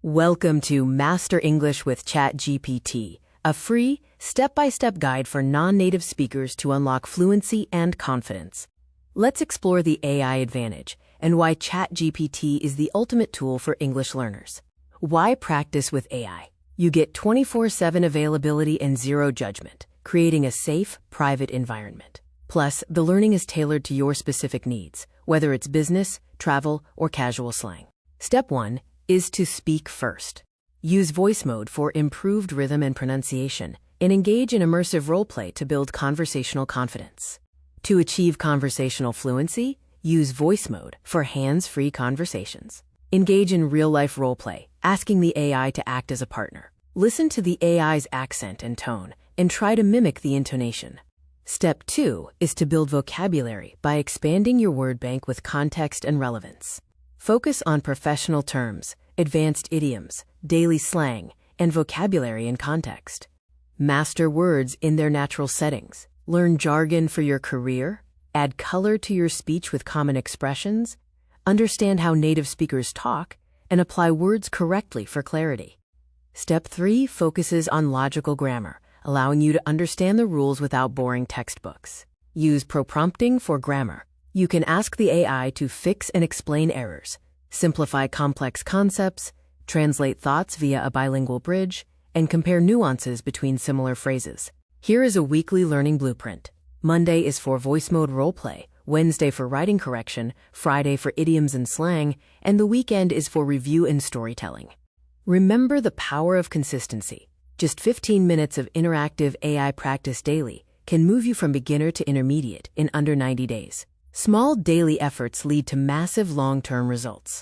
Welcome to Master English with ChatGPT, a free, step-by-step guide for non-native speakers to unlock fluency and confidence. Let's explore the AI advantage and why ChatGPT is the ultimate tool for English learners. Why practice with AI? You get 24/7 availability and zero judgment, creating a safe, private environment. Plus, the learning is tailored to your specific needs, whether it's business, travel, or casual slang. Step 1 is to speak first. Use voice mode for improved rhythm and pronunciation, and engage in immersive roleplay to build conversational confidence. To achieve conversational fluency, use voice mode for hands-free conversations. Engage in real-life roleplay, asking the AI to act as a partner. Listen to the AI's accent and tone, and try to mimic the intonation. Step 2 is to build vocabulary by expanding your word bank with context and relevance. Focus on professional terms, advanced idioms, daily slang, and vocabulary in context. Master words in their natural settings. Learn jargon for your career. Add color to your speech with common expressions. Understand how native speakers talk, and apply words correctly for clarity. Step 3 focuses on logical grammar, allowing you to understand the rules without boring textbooks. Use prompting for grammar. You can ask the AI to fix and explain errors, simplify complex concepts, translate thoughts via a bilingual bridge, and compare nuances between similar phrases. Here is a weekly learning blueprint. Monday is for voice mode roleplay, Wednesday for writing correction, Friday for idioms and slang, and the weekend is for review and storytelling. Remember the power of consistency. Just 15 minutes of interactive AI practice daily can move you from beginner to intermediate in under 90 days. Small daily efforts lead to massive long-term results.